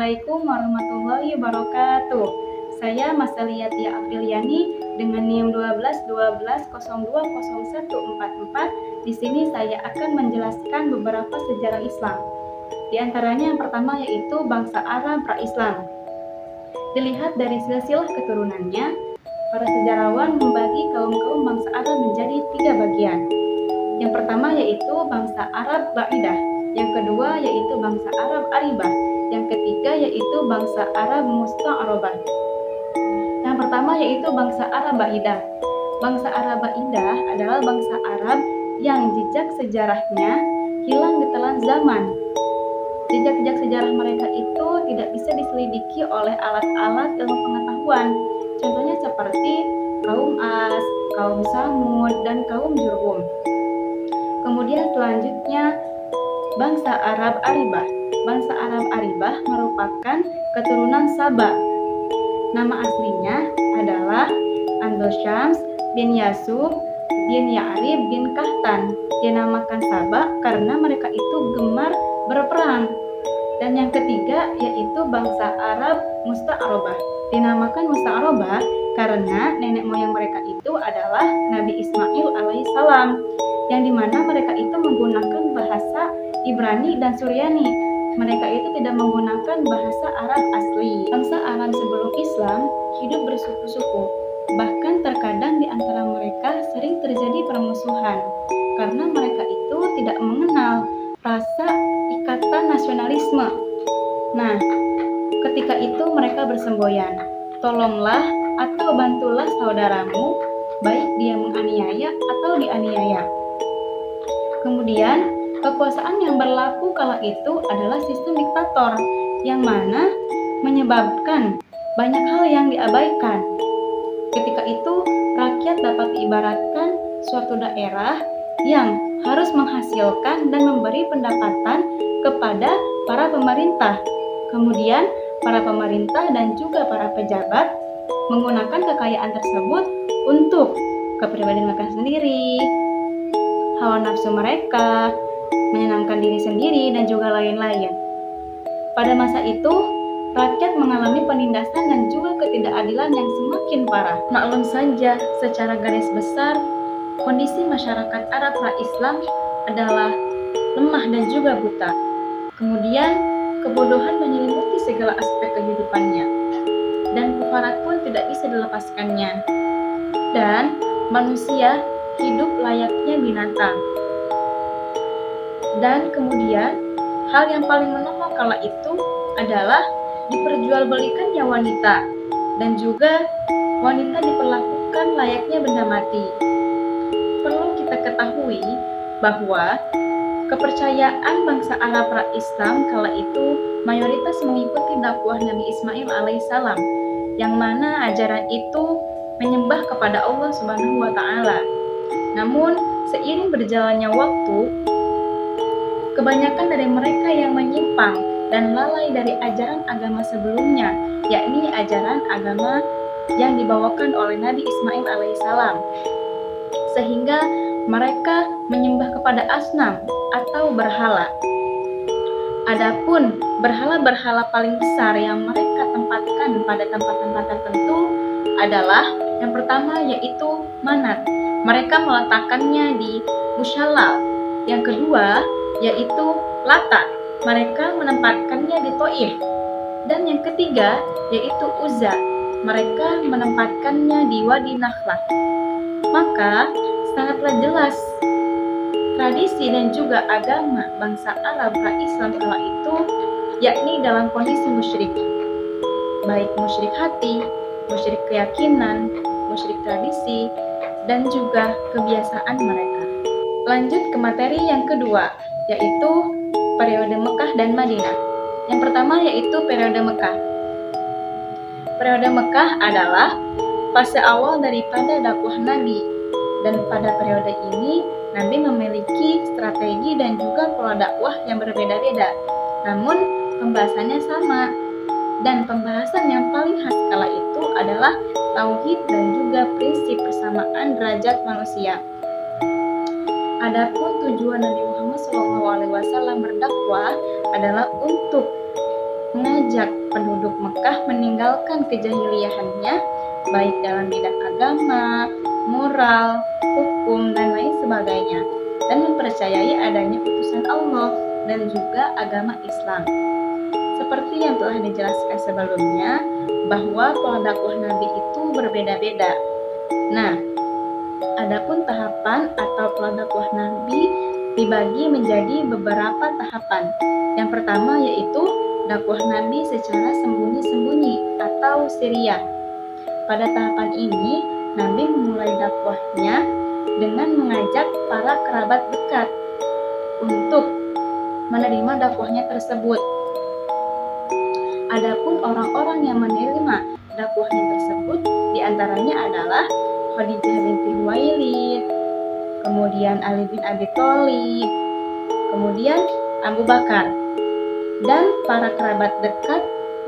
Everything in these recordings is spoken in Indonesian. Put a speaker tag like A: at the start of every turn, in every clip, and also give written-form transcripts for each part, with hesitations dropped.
A: Assalamualaikum warahmatullahi wabarakatuh. Saya Masaliatia Apriliani dengan NIM 12 Di sini saya akan menjelaskan beberapa sejarah Islam. Di antaranya yang pertama yaitu bangsa Arab pra-Islam. Dilihat dari silsilah keturunannya, para sejarawan membagi kaum-kaum bangsa Arab menjadi 3 bagian. Yang pertama yaitu bangsa Arab Ba'idah, yang kedua yaitu bangsa Arab Aribah, yang ketiga yaitu bangsa Arab Musta'arabah. Yang pertama yaitu bangsa Arab Ba'idah. Bangsa Arab Ba'idah adalah bangsa Arab yang jejak sejarahnya hilang di telan zaman. Jejak-jejak sejarah mereka itu tidak bisa diselidiki oleh alat-alat ilmu pengetahuan. Contohnya seperti kaum As, kaum Samud, dan kaum Jurhum. Kemudian selanjutnya bangsa Arab Aribah. Bangsa Arab Aribah merupakan keturunan Saba. Nama aslinya adalah Andal-Syams bin Yasub bin Ya'rib bin Kahtan. Dinamakan Saba karena mereka itu gemar berperang. Dan yang ketiga yaitu bangsa Arab Musta'arabah. Dinamakan Musta'arabah karena nenek moyang mereka itu adalah Nabi Ismail alaihissalam, yang dimana mereka itu menggunakan bahasa Ibrani dan Suryani. Mereka itu tidak menggunakan bahasa Arab asli. Bangsa Arab sebelum Islam hidup bersuku-suku. Bahkan terkadang di antara mereka sering terjadi permusuhan karena mereka itu tidak mengenal rasa ikatan nasionalisme. Nah, ketika itu mereka bersemboyan, "Tolonglah atau bantulah saudaramu, baik dia menganiaya atau dianiaya." Kemudian, kekuasaan yang berlaku kala itu adalah sistem diktator, yang mana menyebabkan banyak hal yang diabaikan. Ketika itu, rakyat dapat diibaratkan suatu daerah yang harus menghasilkan dan memberi pendapatan kepada para pemerintah. Kemudian, para pemerintah dan juga para pejabat menggunakan kekayaan tersebut untuk kepribadian mereka sendiri, hawa nafsu mereka, menyenangkan diri sendiri, dan juga lain-lain. Pada masa itu, rakyat mengalami penindasan dan juga ketidakadilan yang semakin parah. Maklum saja, secara garis besar, kondisi masyarakat Arab pra-Islam adalah lemah dan juga buta. Kemudian, kebodohan menyelimuti segala aspek kehidupannya, dan kefarat pun tidak bisa dilepaskannya. Dan manusia hidup layaknya binatang. Dan kemudian, hal yang paling menolak kala itu adalah diperjualbelikannya wanita, dan juga wanita diperlakukan layaknya benda mati. Perlu kita ketahui bahwa kepercayaan bangsa Arab pra-Islam kala itu mayoritas mengikuti dakwah Nabi Ismail alaihissalam, yang mana ajaran itu menyembah kepada Allah Subhanahu wa Ta'ala. Namun, seiring berjalannya waktu, kebanyakan dari mereka yang menyimpang dan lalai dari ajaran agama sebelumnya, yakni ajaran agama yang dibawakan oleh Nabi Ismail alaihissalam, sehingga mereka menyembah kepada asnam atau berhala. Adapun berhala-berhala paling besar yang mereka tempatkan pada tempat-tempat tertentu adalah yang pertama yaitu Manat. Mereka meletakkannya di Musyallal. Yang kedua yaitu Lata. Mereka menempatkannya di Taif. Dan yang ketiga yaitu Uzza. Mereka menempatkannya di Wadi Nakhlah. Maka sangatlah jelas tradisi dan juga agama bangsa Arab pra-Islam kala itu yakni dalam kondisi musyrik. Baik musyrik hati, musyrik keyakinan, musyrik tradisi, dan juga kebiasaan mereka. Lanjut ke materi yang kedua, yaitu periode Mekah dan Madinah. Yang pertama yaitu periode Mekah. Periode Mekah adalah fase awal daripada dakwah Nabi, dan pada periode ini Nabi memiliki strategi dan juga pola dakwah yang berbeda-beda. Namun pembahasannya sama, dan pembahasan yang paling khas kala itu adalah tauhid dan juga prinsip persamaan derajat manusia. Adapun tujuan Nabi Muhammad SAW berdakwah adalah untuk mengajak penduduk Mekah meninggalkan kejahiliahannya, baik dalam bidang agama, moral, hukum, dan lain sebagainya, dan mempercayai adanya utusan Allah dan juga agama Islam. Seperti yang telah dijelaskan sebelumnya, bahwa pola dakwah Nabi itu berbeda-beda. Nah, adapun tahapan atau pola dakwah Nabi dibagi menjadi beberapa tahapan. Yang pertama yaitu dakwah Nabi secara sembunyi-sembunyi atau siriyah. Pada tahapan ini, Nabi memulai dakwahnya dengan mengajak para kerabat dekat untuk menerima dakwahnya tersebut. Adapun orang-orang yang menerima dakwahnya tersebut diantaranya adalah Khadijah binti Khuwailid, kemudian Ali bin Abi Thalib, kemudian Abu Bakar, dan para kerabat dekat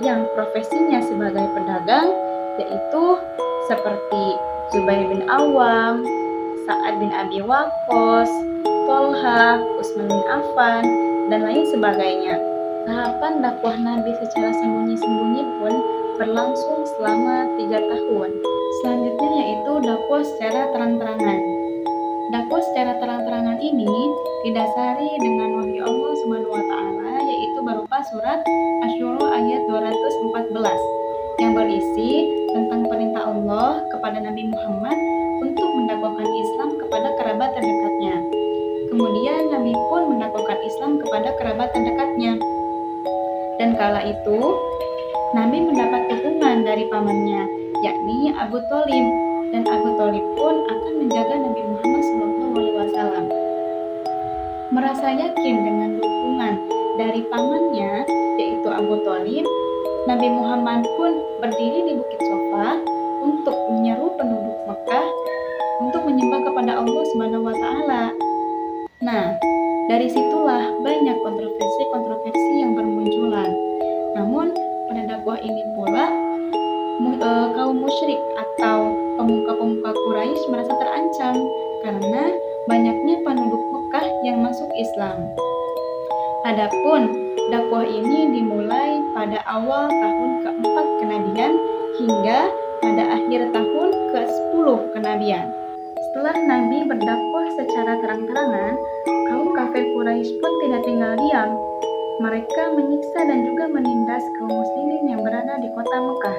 A: yang profesinya sebagai pedagang, yaitu seperti Zubair bin Awam, Sa'ad bin Abi Waqqas, Tolha, Utsman bin Affan, dan lain sebagainya. Tahapan dakwah Nabi secara sembunyi-sembunyi pun berlangsung selama 3 tahun. Selanjutnya yaitu dakwah secara terang-terangan. Dakwah secara terang-terangan ini didasari dengan wahyu Allah Subhanahu wa taala, yaitu berupa surat Asy-Syura ayat 214 yang berisi tentang perintah Allah kepada Nabi Muhammad untuk mendakwakan Islam kepada kerabat terdekatnya. Kemudian Nabi pun mendakwakan Islam kepada kerabat terdekatnya. Dan kala itu Nabi mendapat dukungan dari pamannya, yakni Abu Thalib, dan Abu Thalib pun akan menjaga Nabi Muhammad SAW. Merasa yakin dengan dukungan dari pamannya, yaitu Abu Thalib, Nabi Muhammad pun berdiri di Bukit Sofa untuk menyeru penduduk Mekah untuk menyembah kepada Allah Subhanahu wa taala. Nah, dari situlah banyak kontroversi yang bermunculan. Namun, pada dakwah ini pula kaum musyrik atau pemuka-pemuka Quraisy merasa terancam karena banyaknya penduduk Mekah yang masuk Islam. Adapun dakwah ini dimulai pada awal tahun ke-4 kenabian hingga pada akhir tahun ke-10 kenabian. Setelah Nabi berdakwah secara terang-terangan, kaum kafir Quraisy pun tidak tinggal diam. Mereka menyiksa dan juga menindas kaum muslimin yang berada di kota Mekah.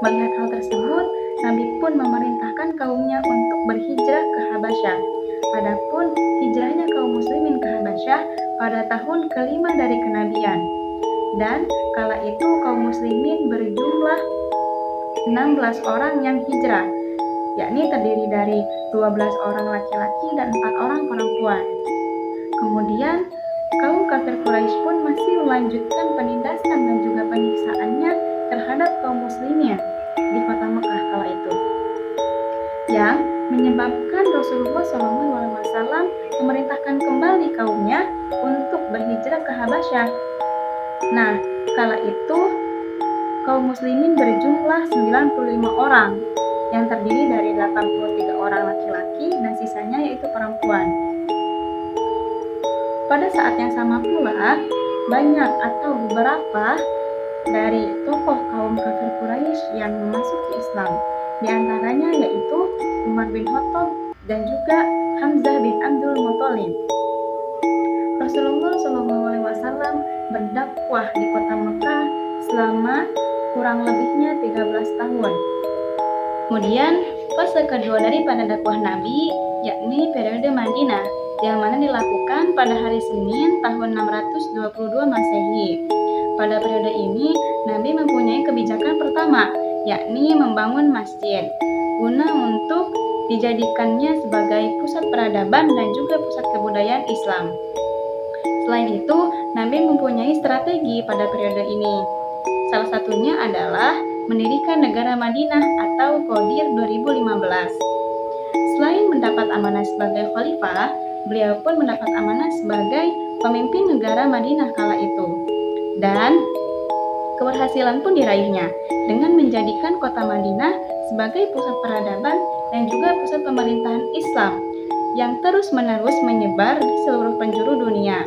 A: Melihat hal tersebut, Nabi pun memerintahkan kaumnya untuk berhijrah ke Habasyah. Adapun hijrahnya kaum muslimin ke Habasyah pada tahun ke-5 dari kenabian. Dan kala itu kaum muslimin berjumlah 16 orang yang hijrah, yakni terdiri dari 12 orang laki-laki dan 4 orang perempuan. Kemudian kaum kafir Quraisy pun masih melanjutkan penindasan dan juga penyiksaannya terhadap kaum muslimin di kota Mekah kala itu, yang menyebabkan Rasulullah SAW memerintahkan kembali kaumnya untuk berhijrah ke Habasyah. Nah, kala itu kaum muslimin berjumlah 95 orang yang terdiri dari 83 orang laki-laki dan sisanya yaitu perempuan. Pada saat yang sama pula, banyak atau beberapa dari tokoh kaum kafir Quraisy yang memasuki Islam. Di antaranya yaitu Umar bin Khattab dan juga Hamzah bin Abdul Muthalib. Rasulullah SAW berdakwah di kota Mekah selama kurang lebihnya 13 tahun. Kemudian fase kedua daripada dakwah Nabi yakni periode Madinah, yang mana dilakukan pada hari Senin tahun 622 Masehi. Pada periode ini, Nabi mempunyai kebijakan pertama, yakni membangun masjid, guna untuk dijadikannya sebagai pusat peradaban dan juga pusat kebudayaan Islam. Selain itu, Nabi mempunyai strategi pada periode ini. Salah satunya adalah mendirikan negara Madinah atau Qadir 2015. Selain mendapat amanah sebagai khalifah, beliau pun mendapat amanah sebagai pemimpin negara Madinah kala itu. Dan keberhasilan pun diraihnya dengan menjadikan kota Madinah sebagai pusat peradaban dan juga pusat pemerintahan Islam yang terus-menerus menyebar di seluruh penjuru dunia.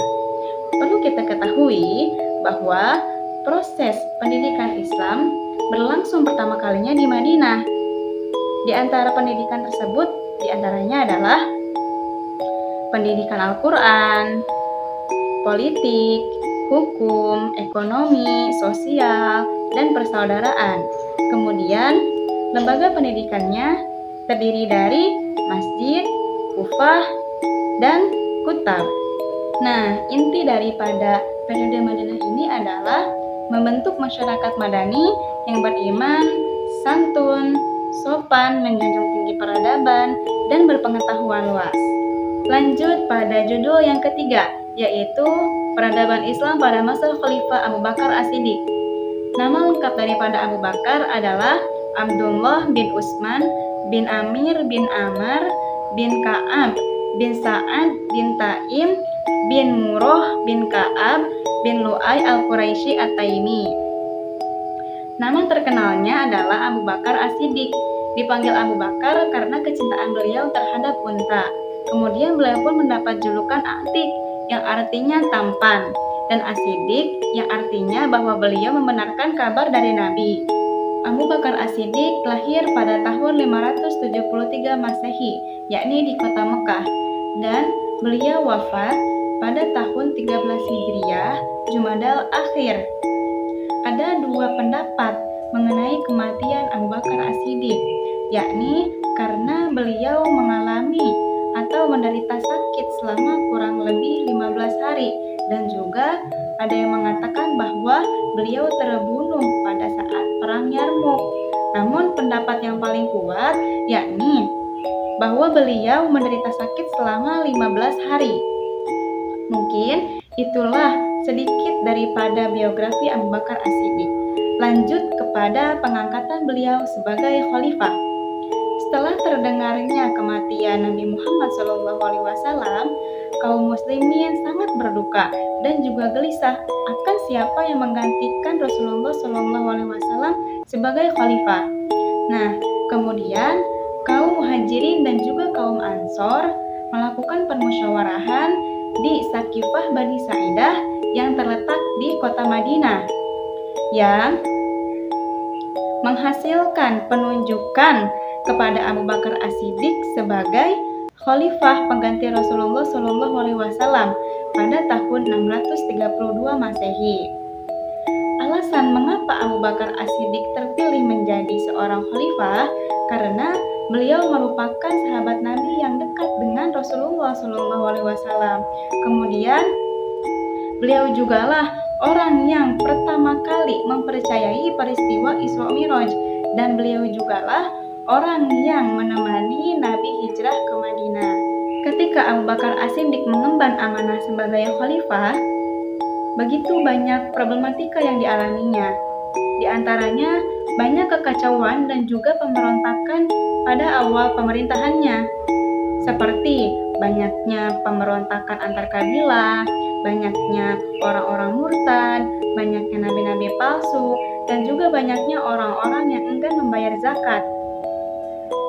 A: Perlu kita ketahui bahwa proses pendidikan Islam berlangsung pertama kalinya di Madinah. Di antara pendidikan tersebut, di antaranya adalah pendidikan Al-Quran, politik, hukum, ekonomi, sosial, dan persaudaraan. Kemudian, lembaga pendidikannya terdiri dari masjid, kufah, dan kutab. Nah, inti daripada periode Madinah ini adalah membentuk masyarakat madani yang beriman, santun, sopan, menjunjung tinggi peradaban, dan berpengetahuan luas. Lanjut pada judul yang ketiga, yaitu Peradaban Islam pada masa Khalifah Abu Bakar As-Siddiq. Nama lengkap daripada Abu Bakar adalah Abdullah bin Utsman bin Amir bin Amr bin Ka'ab bin Sa'ad bin Taim bin Murrah bin Ka'ab bin Lu'ay al-Quraisy at-Taimi. Nama terkenalnya adalah Abu Bakar As-Siddiq. Dipanggil Abu Bakar karena kecintaan beliau terhadap unta. Kemudian beliau pun mendapat julukan Atik yang artinya tampan, dan As-Siddiq yang artinya bahwa beliau membenarkan kabar dari Nabi. Abu Bakar As-Siddiq lahir pada tahun 573 Masehi, yakni di kota Mekah, dan beliau wafat pada tahun 13 Hijriah, Jumadal Akhir. Ada dua pendapat mengenai kematian Abu Bakar As-Siddiq, yakni karena beliau mengalami atau menderita sakit selama kurang lebih 15 hari, dan juga ada yang mengatakan bahwa beliau terbunuh pada saat perang Yarmuk. Namun pendapat yang paling kuat yakni bahwa beliau menderita sakit selama 15 hari. Mungkin itulah sedikit daripada biografi Abu Bakar As-Siddiq. Lanjut kepada pengangkatan beliau sebagai khalifah. Setelah terdengarnya kematian Nabi Muhammad SAW, kaum muslimin sangat berduka dan juga gelisah akan siapa yang menggantikan Rasulullah SAW sebagai khalifah. Nah, kemudian kaum muhajirin dan juga kaum ansor melakukan permusyawarahan di Sakifah Bani Sa'idah yang terletak di kota Madinah, yang menghasilkan penunjukan kepada Abu Bakar As-Siddiq sebagai khalifah pengganti Rasulullah SAW pada tahun 632 Masehi. Alasan mengapa Abu Bakar As-Siddiq terpilih menjadi seorang khalifah karena beliau merupakan sahabat Nabi yang dekat dengan Rasulullah SAW. Kemudian beliau jugalah orang yang pertama kali mempercayai peristiwa Isra Mi'raj, dan beliau jugalah orang yang menemani Nabi hijrah ke Madinah. Ketika Abu Bakar As-Siddiq mengemban amanah sebagai khalifah, begitu banyak problematika yang dialaminya. Di antaranya banyak kekacauan dan juga pemberontakan pada awal pemerintahannya, seperti banyaknya pemberontakan antar kabilah, banyaknya orang-orang murtad, banyaknya nabi-nabi palsu, dan juga banyaknya orang-orang yang enggan membayar zakat.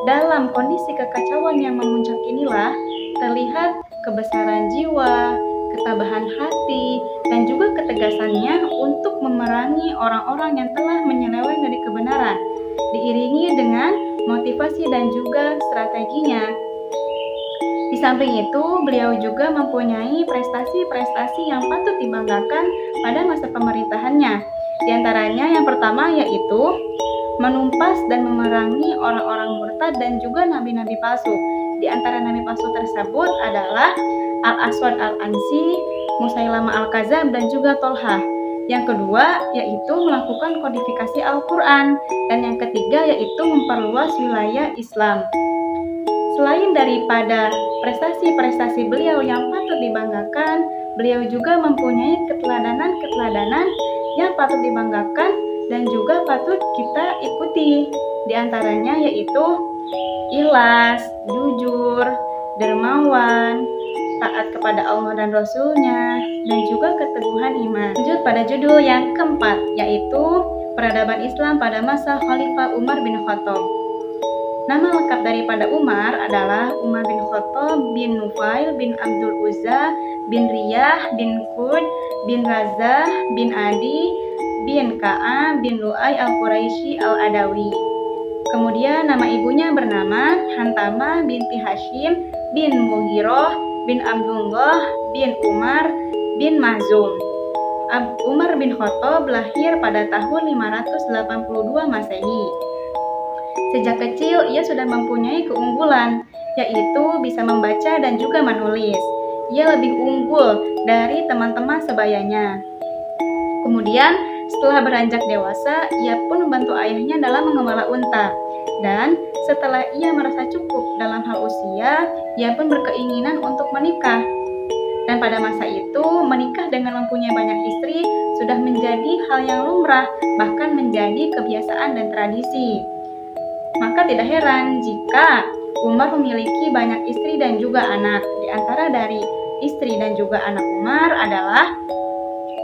A: Dalam kondisi kekacauan yang memuncak inilah terlihat kebesaran jiwa, ketabahan hati, dan juga ketegasannya untuk memerangi orang-orang yang telah menyeleweng dari kebenaran, diiringi dengan motivasi dan juga strateginya. Di samping itu, beliau juga mempunyai prestasi-prestasi yang patut dibanggakan pada masa pemerintahannya. Di antaranya yang pertama yaitu menumpas dan memerangi orang-orang murtad dan juga nabi-nabi palsu. Di antara nabi palsu tersebut adalah Al-Aswad Al-Ansi, Musailama Al-Kadzab, dan juga Tolha. Yang kedua yaitu melakukan kodifikasi Al-Quran, dan yang ketiga yaitu memperluas wilayah Islam. Selain daripada prestasi-prestasi beliau yang patut dibanggakan, beliau juga mempunyai keteladanan-keteladanan yang patut dibanggakan dan juga patut kita ikuti. Di antaranya yaitu ikhlas, jujur, dermawan, taat kepada Allah dan Rasul-Nya, dan juga keteguhan iman. Lanjut pada judul yang keempat, yaitu Peradaban Islam pada masa Khalifah Umar bin Khattab. Nama lengkap daripada Umar adalah Umar bin Khattab bin Nufail bin Abdul Uzza bin Riyah bin Qud bin Razah bin Adi bin Ka'ab bin Lu'ay al-Quraisy al-Adawi. Kemudian nama ibunya bernama Hantamah binti Hashim bin Mughirah bin Abdullah bin Umar bin Mahzum. Umar bin Khattab lahir pada tahun 582 Masehi. Sejak kecil ia sudah mempunyai keunggulan, yaitu bisa membaca dan juga menulis. Ia lebih unggul dari teman-teman sebayanya. Kemudian setelah beranjak dewasa, ia pun membantu ayahnya dalam mengembala unta. Dan setelah ia merasa cukup dalam hal usia, ia pun berkeinginan untuk menikah. Dan pada masa itu, menikah dengan mempunyai banyak istri sudah menjadi hal yang lumrah, bahkan menjadi kebiasaan dan tradisi. Maka tidak heran jika Umar memiliki banyak istri dan juga anak. Di antara dari istri dan juga anak Umar adalah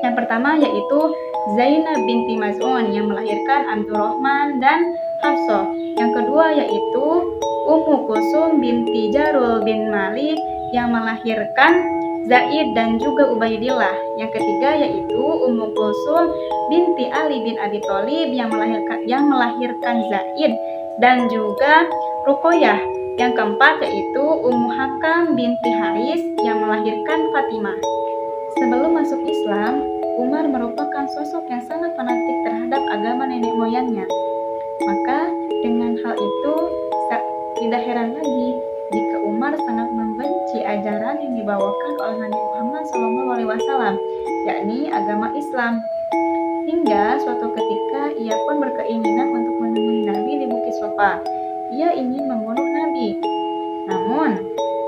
A: yang pertama yaitu Zainab binti Maz'un yang melahirkan Abdurrahman dan Hafsah. Yang kedua yaitu Ummu Kulsum binti Jarul bin Malik yang melahirkan Zaid dan juga Ubaidillah. Yang ketiga yaitu Ummu Kulsum binti Ali bin Abi Thalib yang melahirkan Zaid dan juga Ruqayyah. Yang keempat yaitu Ummu Hakam binti Haris yang melahirkan Fatimah. Sebelum masuk Islam, Umar merupakan sosok yang sangat fanatik terhadap agama nenek moyangnya. Maka dengan hal itu tidak heran lagi jika Umar sangat membenci ajaran yang dibawakan oleh Nabi Muhammad SAW, yakni agama Islam. Hingga suatu ketika ia pun berkeinginan untuk menemui Nabi di Bukit Sofa. Ia ingin membunuh Nabi. Namun,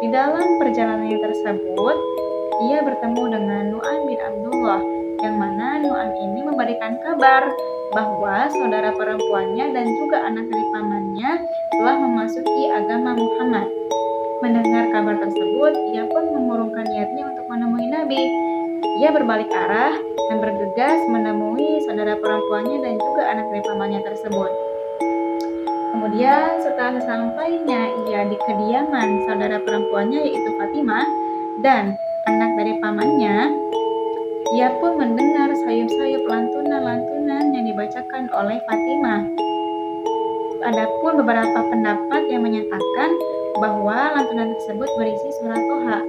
A: di dalam perjalanannya tersebut, ia bertemu dengan Nu'aim bin Abdullah, yang mana Nu'aim ini memberikan kabar bahwa saudara perempuannya dan juga anak dari pamannya telah memasuki agama Muhammad. Mendengar kabar tersebut, ia pun mengurungkan niatnya untuk menemui Nabi. Ia berbalik arah dan bergegas menemui saudara perempuannya dan juga anak dari pamannya tersebut. Kemudian setelah sampainya ia di kediaman saudara perempuannya yaitu Fatimah dan anak dari pamannya, ia pun mendengar sayup-sayup lantunan-lantunan yang dibacakan oleh Fatimah. Adapun beberapa pendapat yang menyatakan bahwa lantunan tersebut berisi surat Toha.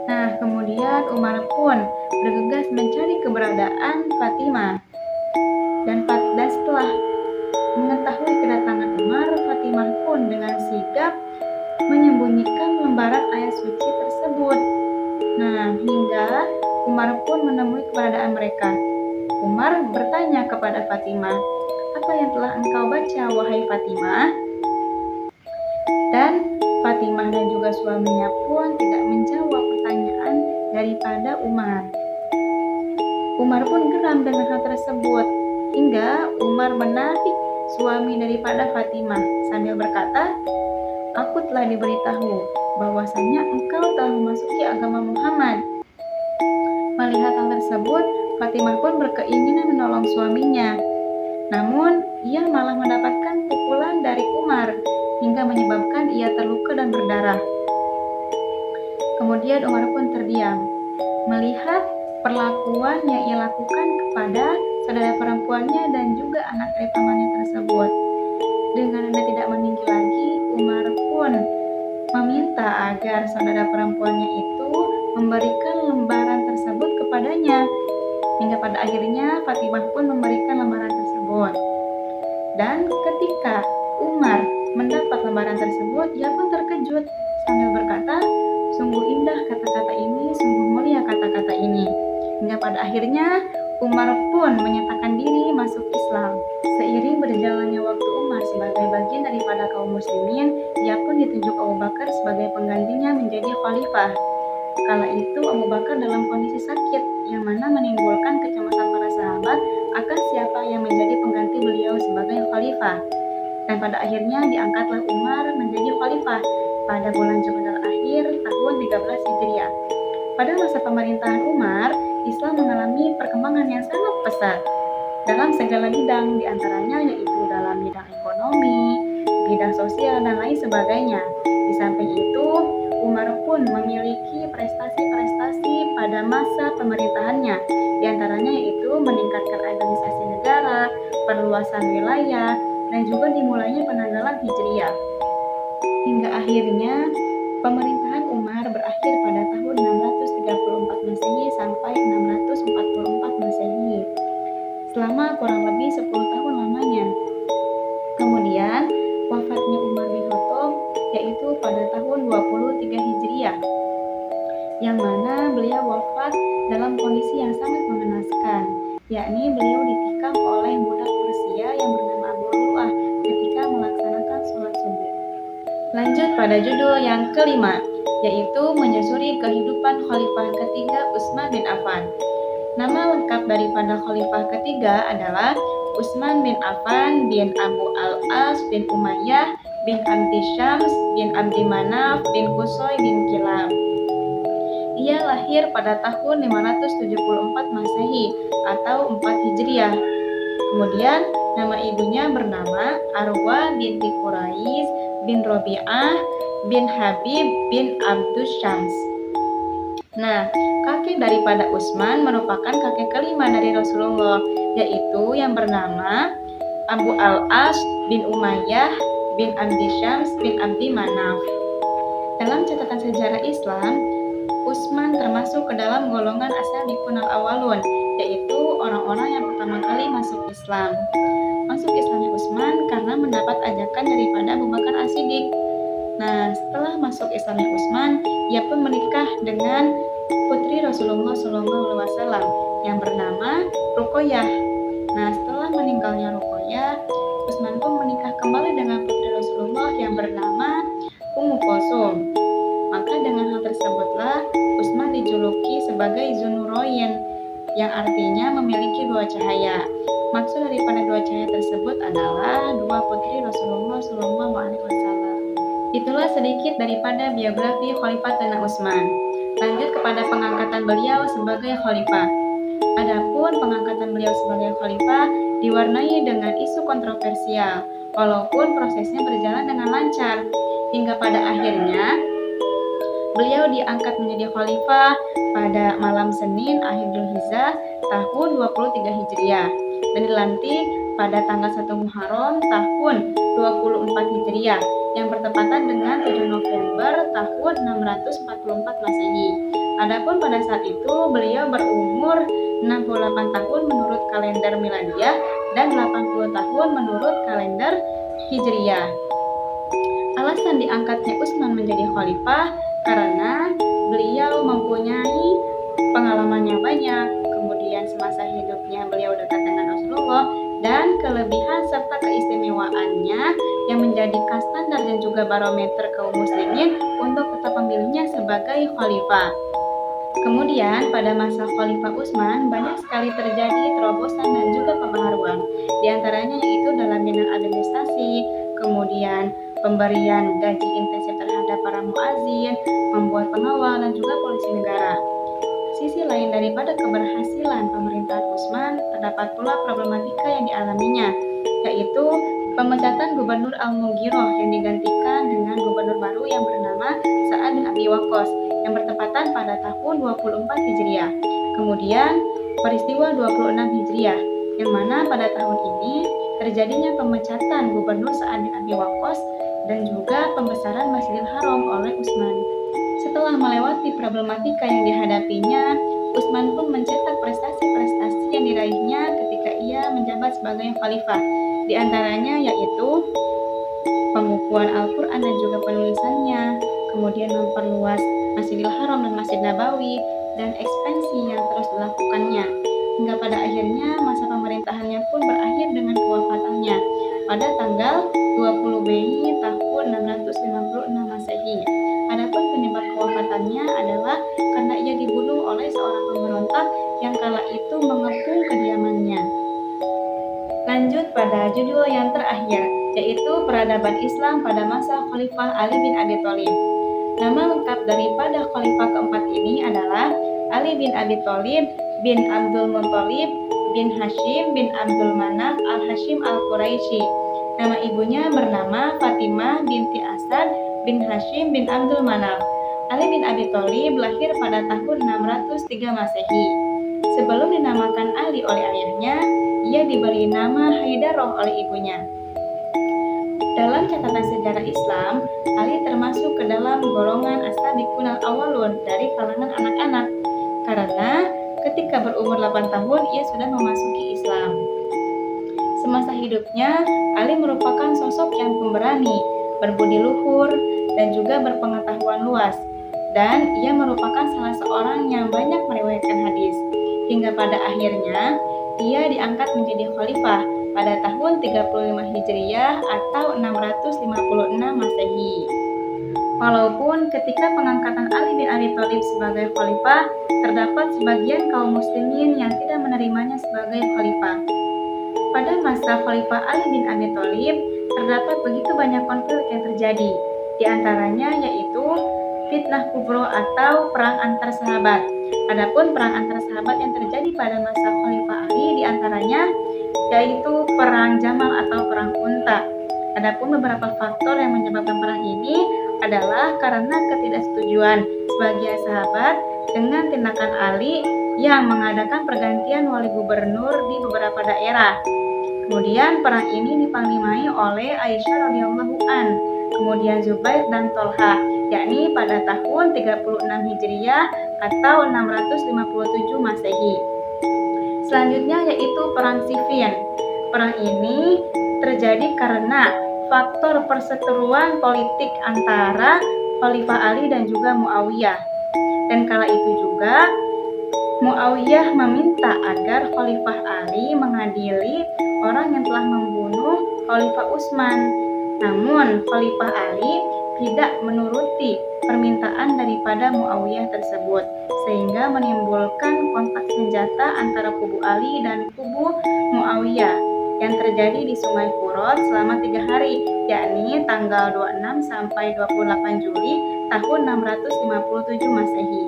A: Nah, kemudian Umar pun bergegas mencari keberadaan Fatimah. Dan setelah mengetahui kedatangan Umar, Fatimah pun dengan sigap menyembunyikan lembaran ayat suci tersebut. Nah, hingga Umar pun menemui keberadaan mereka. Umar bertanya kepada Fatimah, "Apa yang telah engkau baca, wahai Fatimah?" Dan Fatimah dan juga suaminya pun tidak menjawab pertanyaan daripada Umar. Umar pun geram dengan hal tersebut, hingga Umar menarik suami daripada Fatimah sambil berkata, "Aku telah diberitahu bahwasanya engkau telah memasuki agama Muhammad." Melihat hal tersebut, Fatimah pun berkeinginan menolong suaminya. Namun, ia malah mendapatkan pukulan dari Umar hingga menyebabkan ia terluka dan berdarah. Kemudian Umar pun terdiam, melihat perlakuan yang ia lakukan kepada saudara perempuannya dan juga anak dari pamannya tersebut. Dengan nada tidak meninggi lagi, Umar pun meminta agar saudara perempuannya itu memberikan lembaran tersebut kepadanya. Hingga pada akhirnya Fatimah pun memberikan lembaran tersebut. Dan ketika Umar mendapat lembaran tersebut, ia pun terkejut sambil berkata, "Sungguh indah kata-kata ini, sungguh mulia kata-kata ini." Hingga pada akhirnya Umar pun menyatakan diri masuk Islam. Seiring berjalannya waktu Umar sebagai bagian daripada kaum muslimin, ia pun ditunjuk Abu Bakar sebagai penggantinya menjadi khalifah. Kala itu Abu Bakar dalam kondisi sakit, yang mana menimbulkan kecemasan para sahabat akan siapa yang menjadi pengganti beliau sebagai khalifah. Dan pada akhirnya diangkatlah Umar menjadi khalifah pada bulan Jumadil Akhir tahun 13 Hijriah. Pada masa pemerintahan Umar, Islam mengalami perkembangan yang sangat pesat dalam segala bidang, diantaranya yaitu dalam bidang ekonomi, bidang sosial, dan lain sebagainya. Di samping itu, Umar pun memiliki prestasi-prestasi pada masa pemerintahannya. Di antaranya yaitu meningkatkan organisasi negara, perluasan wilayah, dan juga dimulainya penanggalan Hijriyah. Hingga akhirnya pemerintahan Umar berakhir pada tahun 634 Masehi sampai 644 Masehi. Selama kurang lebih 10 tahun lamanya. Kemudian wafatnya Umar bin Khattab yaitu pada tahun 23 Hijriah, yang mana beliau wafat dalam kondisi yang sangat mengenaskan, yakni beliau ditikam oleh budak Persia yang bernama Abu Lu'lu'ah ketika melaksanakan sholat subuh. Lanjut pada judul yang kelima, yaitu menyusuri kehidupan Khalifah ketiga Utsman bin Affan. Nama lengkap daripada Khalifah ketiga adalah Utsman bin Affan bin Abu al-As bin Umayyah bin Abdi Syams bin Abdi Manaf bin Qusay bin Kilab. Ia lahir pada tahun 574 Masehi atau 4 Hijriah. Kemudian nama ibunya bernama Arwa binti Quraish bin Robi'ah bin Habib bin Abdus Syams. Nah, kakek daripada Utsman merupakan kakek kelima dari Rasulullah, yaitu yang bernama Abu al-As bin Umayyah bin Abdi Syams bin Abdi Manaf. Dalam catatan sejarah Islam, Utsman termasuk ke dalam golongan as-sabiqun al-awwalun, yaitu orang-orang yang pertama kali masuk Islam. Masuk Islamnya Utsman karena mendapat ajakan daripada Abu Bakar As-Siddiq. Nah, setelah masuk Islamnya Utsman, ia pun menikah dengan putri Rasulullah SAW yang bernama Ruqayyah. Nah, setelah meninggalnya Ruqayyah, Utsman pun menikah kembali dengan putri Rasulullah yang bernama Ummu Kulsum. Maka dengan hal tersebutlah Utsman dijuluki sebagai Dzunurain, yang artinya memiliki dua cahaya. Maksud daripada dua cahaya tersebut adalah dua putri Rasulullah SAW. Itulah sedikit daripada biografi Khalifatul Utsman. Lanjut kepada pengangkatan beliau sebagai khalifah. Adapun pengangkatan beliau sebagai khalifah diwarnai dengan isu kontroversial, walaupun prosesnya berjalan dengan lancar. Hingga pada akhirnya beliau diangkat menjadi khalifah pada malam Senin akhir Dzulhijjah tahun 23 Hijriah dan dilantik pada tanggal 1 Muharram tahun 24 Hijriah yang bertepatan dengan 7 November tahun 644 Masehi. Adapun pada saat itu beliau berumur 68 tahun menurut kalender Miladiyah dan 80 tahun menurut kalender Hijriyah. Alasan diangkatnya Utsman menjadi khalifah karena beliau mempunyai pengalaman yang banyak, kemudian semasa hidupnya beliau dekat dengan Rasulullah, dan kelebihan serta keistimewaannya yang menjadikan standar dan juga barometer kaum muslimin untuk tetap memilihnya sebagai khalifah. Kemudian pada masa Khalifah Utsman banyak sekali terjadi terobosan dan juga pembaharuan. Di antaranya yaitu dalam bidang administrasi, kemudian pemberian gaji intensif terhadap para muazin, membuat pengawal dan juga polisi negara. Sisi lain daripada keberhasilan pemerintahan Utsman, terdapat pula problematika yang dialaminya, yaitu pemecatan Gubernur Al-Mughirah yang digantikan dengan gubernur baru yang bernama Sa'ad bin Abi Waqqas yang bertepatan pada tahun 24 Hijriah. Kemudian peristiwa 26 Hijriah, yang mana pada tahun ini terjadinya pemecatan Gubernur Sa'ad bin Abi Waqqas dan juga pembesaran Masjidil Haram oleh Utsman. Setelah melewati problematika yang dihadapinya, Utsman pun mencetak prestasi-prestasi yang diraihnya ketika ia menjabat sebagai khalifah. Di antaranya yaitu pengukuhan Al-Quran dan juga penulisannya, kemudian memperluas Masjidil Haram dan Masjid Nabawi, dan ekspansi yang terus dilakukannya. Hingga pada akhirnya masa pemerintahannya pun berakhir dengan kewafatannya pada tanggal 20 Mei tahun 656 Masehi. Adapun penyebab kewafatannya adalah karena ia dibunuh oleh seorang pemberontak yang kala itu mengepung kediamannya. Lanjut pada judul yang terakhir, yaitu peradaban Islam pada masa Khalifah Ali bin Abi Thalib. Nama lengkap daripada khalifah keempat ini adalah Ali bin Abi Thalib bin Abdul Muthalib bin Hashim bin Abdul Manaf al-Hashim al-Quraisy. Nama ibunya bernama Fatimah binti Asad bin Hashim bin Abdul Manaf. Ali bin Abi Thalib lahir pada tahun 603 Masehi. Sebelum dinamakan Ali oleh ayahnya, ia diberi nama Haidarah oleh ibunya. Dalam catatan sejarah Islam, Ali termasuk ke dalam golongan as-sabiqun al-awwalun dari kalangan anak-anak, karena ketika berumur 8 tahun ia sudah memasuki Islam. Semasa hidupnya, Ali merupakan sosok yang pemberani, berbudi luhur, dan juga berpengetahuan luas. Dan ia merupakan salah seorang yang banyak meriwayatkan hadis. Hingga pada akhirnya, ia diangkat menjadi khalifah pada tahun 35 Hijriah atau 656 Masehi. Walaupun ketika pengangkatan Ali bin Abi Thalib sebagai khalifah, terdapat sebagian kaum muslimin yang tidak menerimanya sebagai khalifah. Pada masa Khalifah Ali bin Abi Thalib, terdapat begitu banyak konflik yang terjadi. Di antaranya yaitu fitnah kubro atau perang antar sahabat. Adapun perang antar sahabat yang terjadi pada masa Khalifah Ali di antaranya yaitu perang Jamal atau perang unta. Adapun beberapa faktor yang menyebabkan perang ini adalah karena ketidaksetujuan sebagian sahabat dengan tindakan Ali yang mengadakan pergantian wali gubernur di beberapa daerah. Kemudian perang ini dipanglimai oleh Aisyah radhiyallahu an, kemudian Zubair dan Tolha, yakni pada tahun 36 Hijriah atau 657 Masehi. Selanjutnya yaitu perang Siffin. Perang ini terjadi karena faktor perseteruan politik antara Khalifah Ali dan juga Muawiyah. Dan kala itu juga Muawiyah meminta agar Khalifah Ali mengadili orang yang telah membunuh Khalifah Utsman. Namun Khalifah Ali tidak menuruti permintaan daripada Muawiyah tersebut, sehingga menimbulkan kontak senjata antara kubu Ali dan kubu Muawiyah yang terjadi di Sungai Furat selama 3 hari, yakni tanggal 26 sampai 28 Juli tahun 657 Masehi.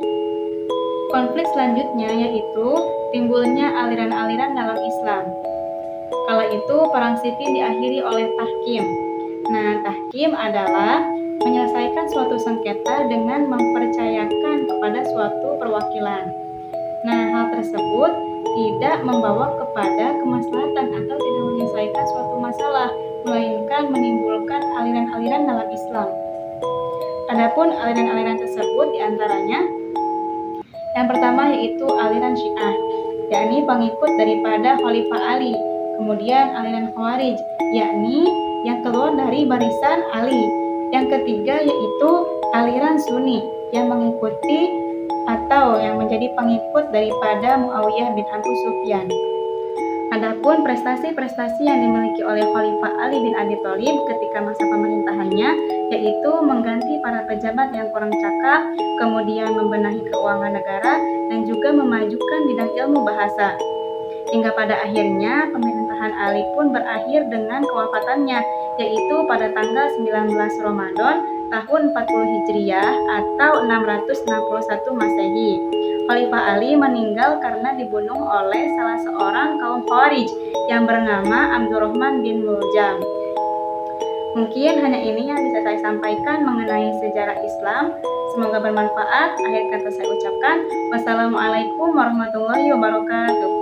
A: Konflik selanjutnya yaitu timbulnya aliran-aliran dalam Islam. Kala itu perang Siffin diakhiri oleh tahkim. Nah, tahkim adalah menyelesaikan suatu sengketa dengan mempercayakan kepada suatu perwakilan. Nah, hal tersebut tidak membawa kepada kemaslahatan atau tidak menyelesaikan suatu masalah, melainkan menimbulkan aliran-aliran dalam Islam. Adapun aliran-aliran tersebut diantaranya yang pertama yaitu aliran Syiah, yakni pengikut daripada Khalifah Ali. Kemudian aliran Khawarij, yakni yang keluar dari barisan Ali. Yang ketiga yaitu aliran Sunni yang mengikuti atau yang menjadi pengikut daripada Muawiyah bin Abu Sufyan. Adapun prestasi-prestasi yang dimiliki oleh Khalifah Ali bin Abi Thalib ketika masa pemerintahannya yaitu mengganti para pejabat yang kurang cakap, kemudian membenahi keuangan negara, dan juga memajukan bidang ilmu bahasa. Hingga pada akhirnya pemerintahan Ali pun berakhir dengan kewafatannya, yaitu pada tanggal 19 Ramadan tahun 40 Hijriah atau 661 Masehi. Khalifah Ali meninggal karena dibunuh oleh salah seorang kaum Khawarij yang bernama Abdurrahman bin Muljam. Mungkin hanya ini yang bisa saya sampaikan mengenai sejarah Islam. Semoga bermanfaat. Akhir kata saya ucapkan wassalamualaikum warahmatullahi wabarakatuh.